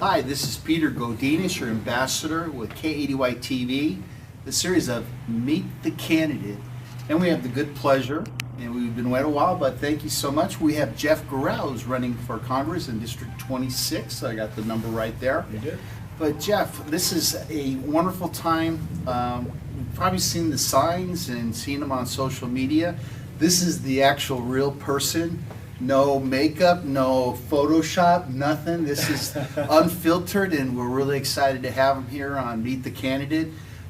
Hi, this is Peter Godinez, your ambassador with K80Y TV, the series of Meet the Candidate. And we have the good pleasure, and we've been waiting a while, but thank you so much. We have Jeff Gorell, who's running for Congress in District 26. So I got the number right there. You did. But Jeff, this is a wonderful time. You've probably seen the signs and seen them on social media. This is the actual real person. No makeup, no Photoshop, nothing. This is unfiltered, and we're really excited to have him here on Meet the Candidate.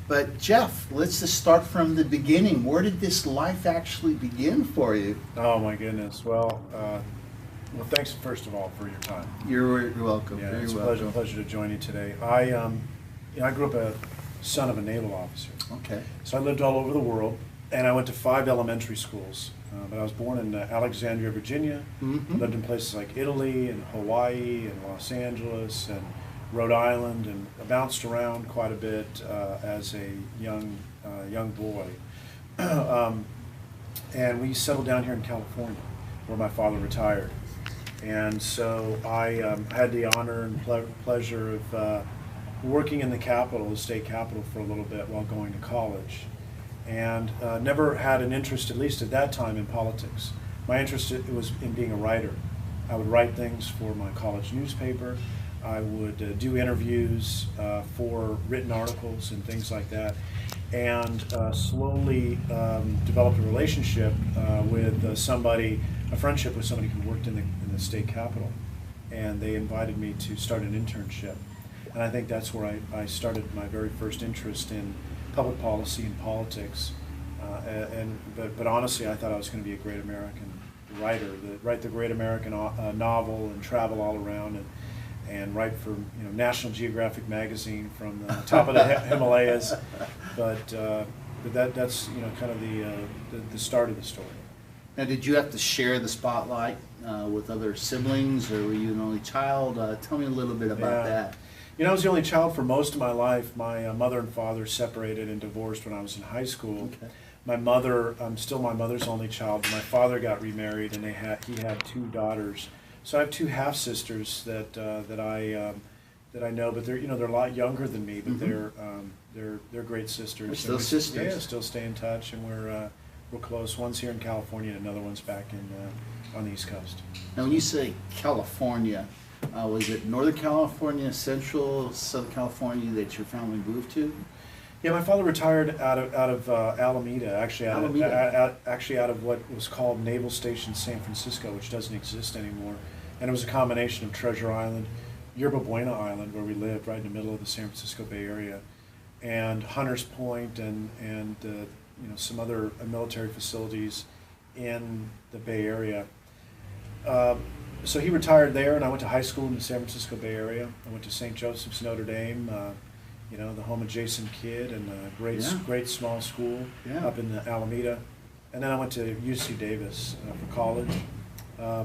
But Jeff, let's just start from the beginning. Where did this life actually begin for you? Oh my goodness. Well, thanks first of all for your time. You're welcome. Yeah, Very it's a welcome. pleasure to join you today. I grew up a son of a naval officer. Okay. So I lived all over the world, and I went to 5 elementary schools. But I was born in Alexandria, Virginia. Mm-hmm. Lived in places like Italy and Hawaii and Los Angeles and Rhode Island, and bounced around quite a bit as a young boy. And we settled down here in California, where my father retired. And so I had the honor and pleasure of working in the Capitol, the state Capitol, for a little bit while going to college. And never had an interest, at least at that time, in politics. My interest was in being a writer. I would write things for my college newspaper. I would do interviews for written articles and things like that, and slowly developed a relationship with a friendship with somebody who worked in the state capitol, and they invited me to start an internship. And I think that's where I started my very first interest in public policy and politics. But honestly, I thought I was going to be a great American writer, write the great American novel and travel all around and write for National Geographic magazine from the top of the Himalayas. But that's kind of the start of the story. Now, did you have to share the spotlight with other siblings, or were you an only child? Tell me a little bit about that. I was the only child for most of my life. My mother and father separated and divorced when I was in high school. Okay. My mother, I'm still my mother's only child. My father got remarried, and he had 2 daughters. So I have 2 half sisters that I know, but they're a lot younger than me, but they're great sisters. They're still sisters. Yeah, still stay in touch, and we're close. One's here in California, and another one's back on the East Coast. Now, when you say California, was it Northern California, Central, Southern California that your family moved to? Yeah, my father retired out of Alameda, actually out of what was called Naval Station San Francisco, which doesn't exist anymore. And it was a combination of Treasure Island, Yerba Buena Island, where we lived right in the middle of the San Francisco Bay Area, and Hunters Point, and some other military facilities in the Bay Area. So he retired there, and I went to high school in the San Francisco Bay Area. I went to St. Joseph's Notre Dame, the home of Jason Kidd, and a great small school up in the Alameda. And then I went to UC Davis for college,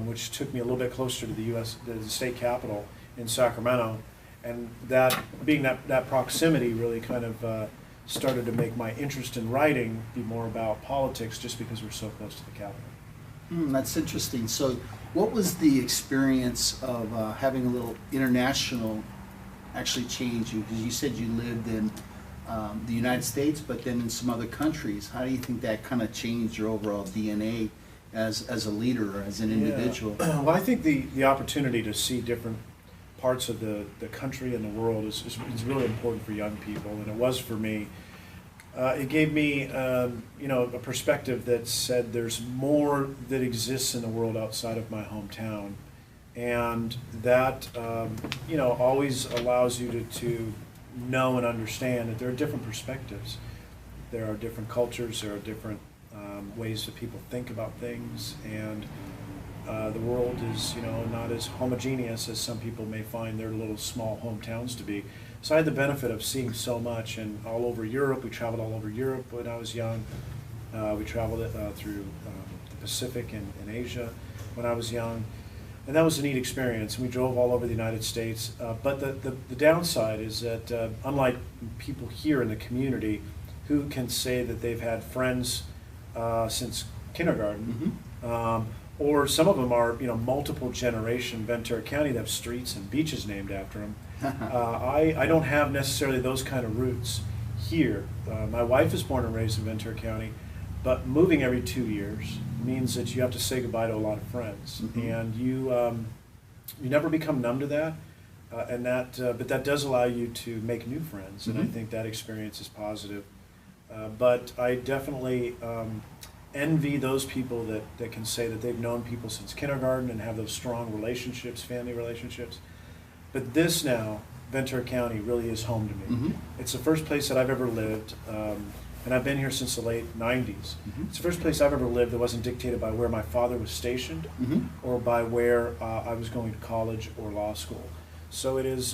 which took me a little bit closer to the state capitol in Sacramento. And that proximity really kind of started to make my interest in writing be more about politics, just because we're so close to the capitol. That's interesting. So what was the experience of having a little international actually change you? Because you said you lived in the United States, but then in some other countries. How do you think that kind of changed your overall DNA as a leader, or as an individual? Well, I think the opportunity to see different parts of the country and the world is really important for young people, and it was for me. It gave me, a perspective that said there's more that exists in the world outside of my hometown, and that, always allows you to know and understand that there are different perspectives. There are different cultures, there are different ways that people think about things, and the world is, not as homogeneous as some people may find their little small hometowns to be. So I had the benefit of seeing so much, and all over Europe. We traveled all over Europe when I was young. We traveled through the Pacific and Asia when I was young. And that was a neat experience. We drove all over the United States. But the downside is that unlike people here in the community who can say that they've had friends since kindergarten, or some of them are, multiple generation Ventura County that have streets and beaches named after them. I don't have necessarily those kind of roots here. My wife is born and raised in Ventura County, but moving every 2 years means that you have to say goodbye to a lot of friends, and you never become numb to that, but that does allow you to make new friends, and I think that experience is positive. But I definitely envy those people that can say that they've known people since kindergarten and have those strong relationships, family relationships. But this now, Ventura County, really is home to me. It's the first place that I've ever lived, and I've been here since the late 90s. It's the first place I've ever lived that wasn't dictated by where my father was stationed or by where I was going to college or law school. So this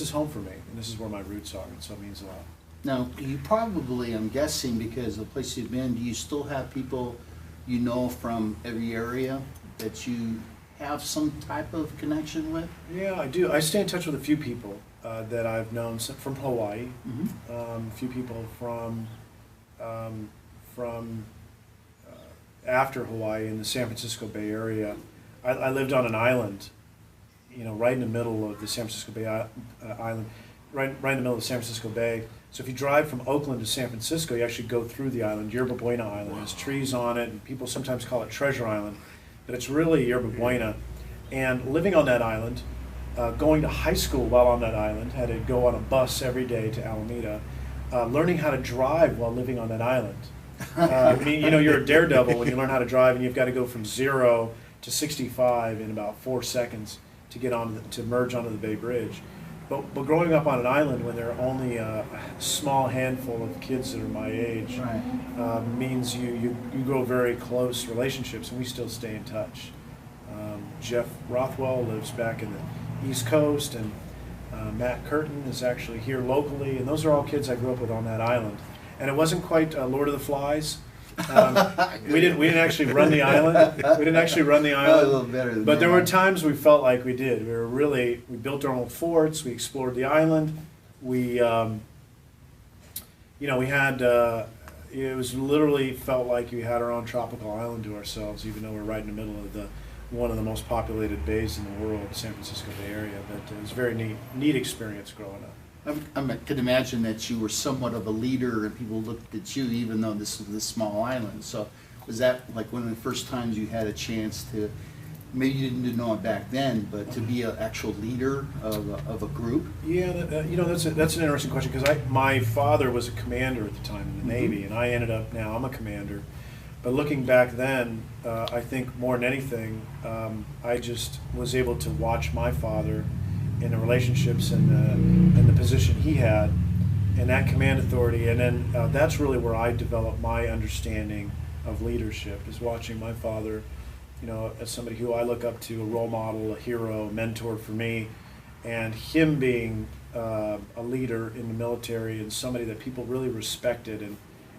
is home for me, and this is where my roots are, and so it means a lot. Now, you probably, I'm guessing, because of the place you've been, do you still have people you know from every area that you have some type of connection with? Yeah, I do. I stay in touch with a few people that I've known from Hawaii, a few people from after Hawaii in the San Francisco Bay Area. I lived on an island, right in the middle of the San Francisco Bay Island, right in the middle of the San Francisco Bay. So if you drive from Oakland to San Francisco, you actually go through the island, Yerba Buena Island. There's trees on it, and people sometimes call it Treasure Island, but it's really Yerba Buena. And living on that island, going to high school while on that island, had to go on a bus every day to Alameda, learning how to drive while living on that island. You're a daredevil when you learn how to drive, and you've got to go from 0 to 65 in about 4 seconds to get to merge onto the Bay Bridge. But growing up on an island when there are only a small handful of kids that are my age means you grow very close relationships, and we still stay in touch. Jeff Rothwell lives back in the East Coast, and Matt Curtin is actually here locally, and those are all kids I grew up with on that island. And it wasn't quite Lord of the Flies. We didn't actually run the island. We didn't actually run the island. A little better than but that. There were times we felt like we did. We built our own forts. We explored the island. We had. It was literally felt like we had our own tropical island to ourselves, even though we're right in the middle of one of the most populated bays in the world, San Francisco Bay Area. But it was a very neat experience growing up. I could imagine that you were somewhat of a leader and people looked at you even though this was this small island. So was that like one of the first times you had a chance to, maybe you didn't know it back then, but to be an actual leader of a group? Yeah, that's an interesting question, because my father was a commander at the time in the Navy, and I ended up, now I'm a commander. But looking back then, I think more than anything, I just was able to watch my father in the relationships and the position he had and that command authority, and then that's really where I developed my understanding of leadership, is watching my father, as somebody who I look up to, a role model, a hero, a mentor for me, and him being a leader in the military and somebody that people really respected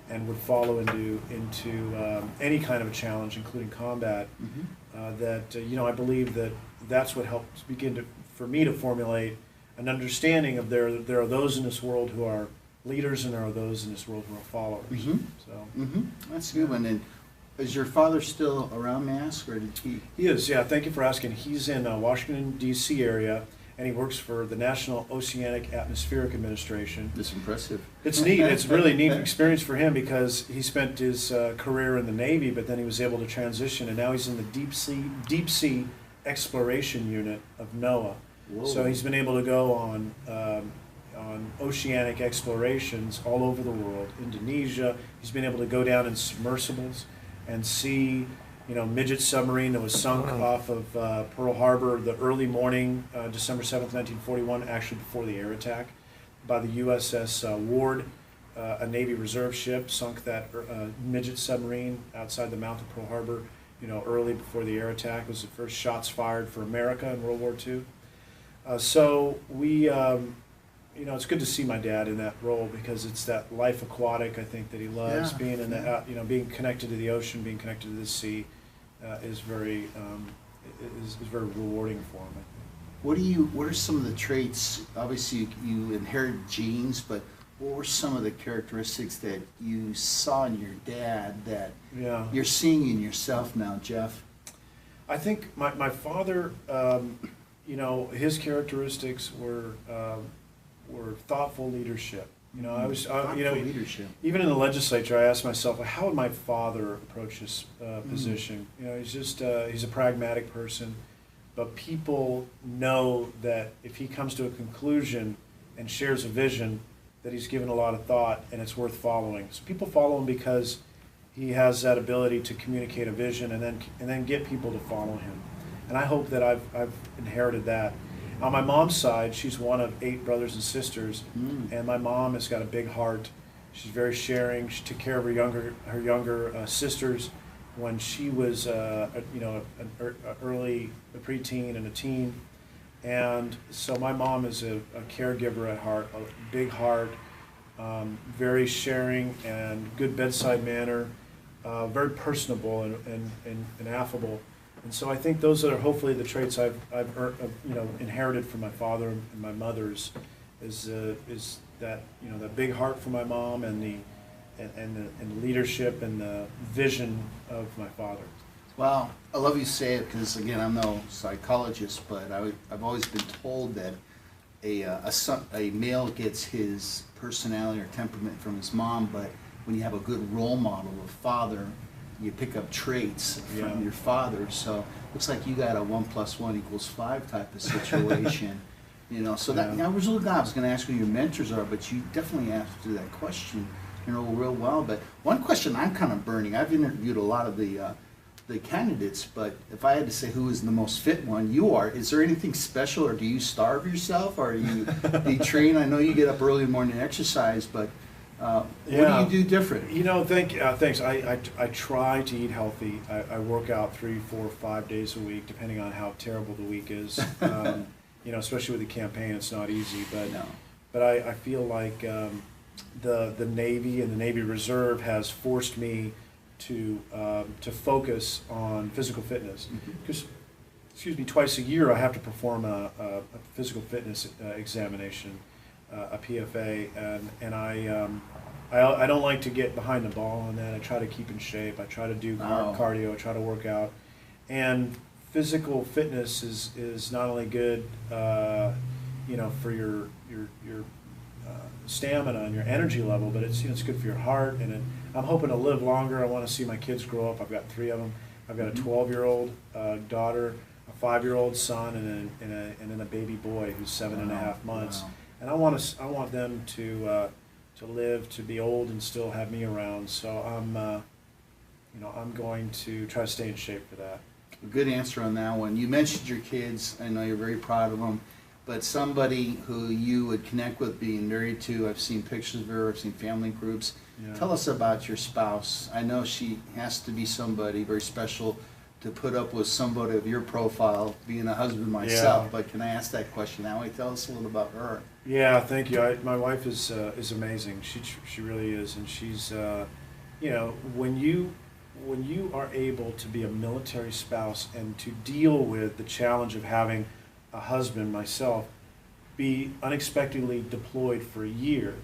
and would follow into any kind of a challenge, including combat. I believe that's what helps for me to formulate an understanding of there are those in this world who are leaders, and there are those in this world who are followers. That's a good one. And is your father still around, may I ask, or did he? He is, yeah. Thank you for asking. He's in Washington, D.C. area, and he works for the National Oceanic Atmospheric Administration. That's impressive. It's neat. It's a really neat experience for him, because he spent his career in the Navy, but then he was able to transition, and now he's in the deep sea exploration unit of NOAA. Whoa. So he's been able to go on oceanic explorations all over the world. Indonesia. He's been able to go down in submersibles and see, midget submarine that was sunk off of Pearl Harbor the early morning, December 7th, 1941, actually before the air attack, by the USS Ward, a Navy reserve ship, sunk that midget submarine outside the mouth of Pearl Harbor, early before the air attack. It was the first shots fired for America in World War II. So we, it's good to see my dad in that role, because it's that life aquatic, I think, that he loves. Being in the, being connected to the ocean, being connected to the sea, is very rewarding for him, I think. What are some of the traits? Obviously, you inherited genes, but what were some of the characteristics that you saw in your dad that you're seeing in yourself now, Jeff? I think my father, you know, his characteristics were thoughtful leadership. You know, you know, leadership. even in the legislature, I asked myself, well, how would my father approach this position? You know, he's a pragmatic person, but people know that if he comes to a conclusion and shares a vision, that he's given a lot of thought and it's worth following. So people follow him because he has that ability to communicate a vision and then get people to follow him. And I hope that I've inherited that. On my mom's side, she's one of 8 brothers and sisters, and my mom has got a big heart. She's very sharing. She took care of her younger sisters when she was, you know, a preteen and a teen. And so my mom is a caregiver at heart, a big heart, very sharing and good bedside manner, very personable and affable. And so I think those are hopefully the traits I've you know, inherited from my father and my mother's, is that, you know, that big heart for my mom and the leadership and the vision of my father. Well, I love you say it because, again, I'm no psychologist, but I've always been told that a male gets his personality or temperament from his mom, but when you have a good role model, a father, you pick up traits from your father. So looks like you got a 1 + 1 = 5 type of situation. You know, so that, I was going to ask who your mentors are, but you definitely answered that question, you know, real well. But one question I'm kind of burning, I've interviewed a lot of the candidates, but if I had to say who is the most fit one, you are. Is there anything special, or do you starve yourself, or do you train? I know you get up early in the morning and exercise, but what do you do different? You know, thanks. I try to eat healthy. I work out 3, 4, 5 days a week, depending on how terrible the week is. You know, especially with the campaign, it's not easy. But I feel like the Navy and the Navy Reserve has forced me to focus on physical fitness. Because, excuse me, twice a year I have to perform a physical fitness examination, a PFA, and I don't like to get behind the ball on that. I try to keep in shape. I try to do cardio. I try to work out, and physical fitness is not only good, you know, for your stamina and your energy level, but it's, you know, it's good for your heart. And I'm hoping to live longer. I want to see my kids grow up. I've got 3 of them. I've got a 12-year-old daughter, a 5-year-old son, and then a baby boy who's 7.5 months. Wow. And I want them to live, to be old, and still have me around. So you know, I'm going to try to stay in shape for that. A good answer on that one. You mentioned your kids. I know you're very proud of them, but somebody who you would connect with, being married to, I've seen pictures of her, I've seen family groups. Yeah. Tell us about your spouse. I know she has to be somebody very special to put up with somebody of your profile, being a husband myself, but can I ask that question now? Tell us a little about her. Yeah, thank you. My wife is amazing. She really is, and she's you know, when you are able to be a military spouse and to deal with the challenge of having a husband, myself, be unexpectedly deployed for a year,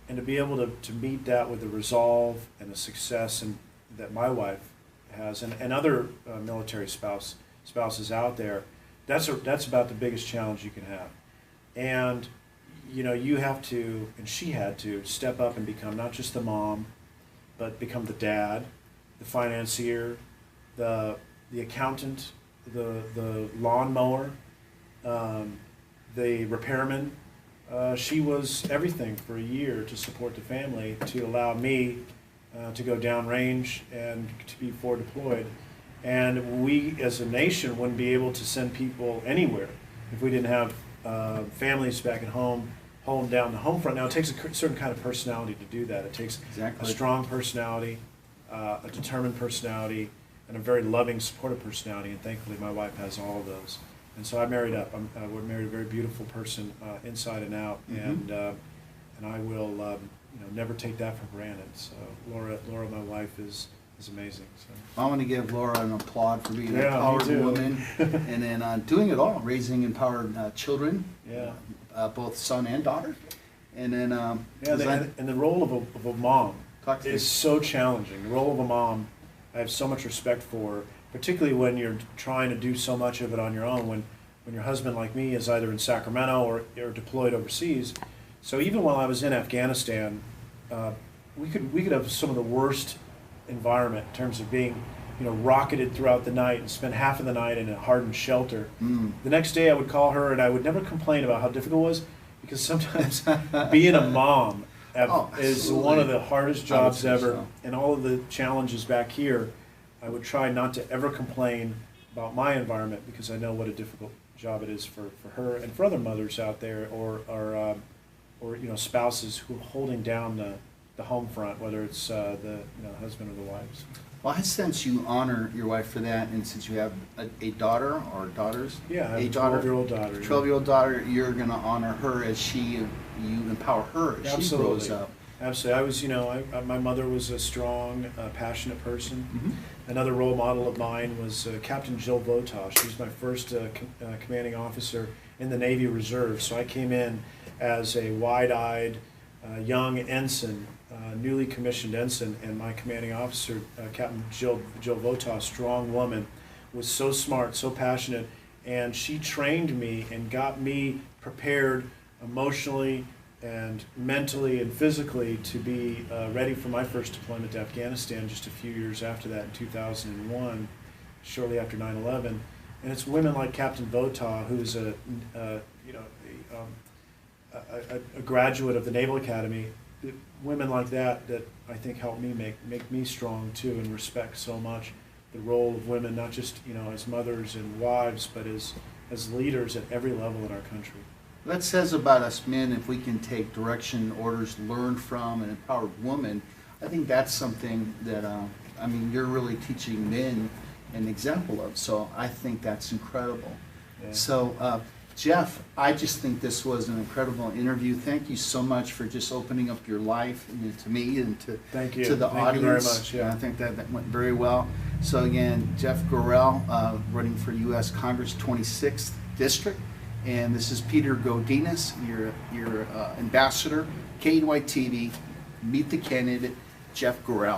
and to be able to meet that with the resolve and the success that my wife has, and other military spouses out there, that's about the biggest challenge you can have. And you know, you have to, and she had to, step up and become not just the mom, but become the dad, the financier, the accountant, the lawnmower, the repairman. She was everything for a year to support the family, to allow me to go downrange and to be forward deployed. And we as a nation wouldn't be able to send people anywhere if we didn't have families back at home, holding down the home front. Now it takes a certain kind of personality to do that. It takes a strong personality, a determined personality, and a very loving, supportive personality, and thankfully my wife has all of those. And so I married up. We're married a very beautiful person, inside and out, and I will you know, never take that for granted. So Laura, my wife, is amazing. So I want to give Laura an applaud for being an empowered woman, and then doing it all, raising empowered children, both son and daughter, and then and the role of a mom is so challenging. The role of a mom, I have so much respect for, particularly when you're trying to do so much of it on your own, when your husband, like me, is either in Sacramento or deployed overseas. So even while I was in Afghanistan, we could have some of the worst environment in terms of being, rocketed throughout the night and spend half of the night in a hardened shelter. The next day I would call her and I would never complain about how difficult it was, because sometimes being a mom is one of the hardest jobs ever. So. And all of the challenges back here, I would try not to ever complain about my environment, because I know what a difficult job it is for her and for other mothers out there, or spouses who are holding down the home front, whether it's the husband or the wives. Well, I sense you honor your wife for that, and since you have a daughter or daughters, yeah, I have a 12-year-old daughter. 12-year-old daughter, you're going to honor her as you empower her as she grows up. Absolutely. I was, my mother was a strong, passionate person. Another role model of mine was Captain Jill Votaw. She was my first commanding officer in the Navy Reserve. So I came in as a wide-eyed young ensign, newly commissioned ensign, and my commanding officer, Captain Jill Votaw, strong woman, was so smart, so passionate, and she trained me and got me prepared emotionally and mentally and physically to be ready for my first deployment to Afghanistan just a few years after that, in 2001, shortly after 9/11. And it's women like Captain Votaw, who's a graduate of the Naval Academy, women like that I think helped me make me strong too, and respect so much the role of women, not just as mothers and wives, but as leaders at every level in our country. That says about us men, if we can take direction, orders, learn from an empowered woman, I think that's something that, you're really teaching men an example of. So I think that's incredible. Yeah. So, Jeff, I just think this was an incredible interview. Thank you so much for just opening up your life to me and to the Thank audience. you very much. Yeah. I think that went very well. So again, Jeff Gorell, running for U.S. Congress 26th District. And this is Peter Godinez, your ambassador, KNY TV. Meet the candidate, Jeff Gorell.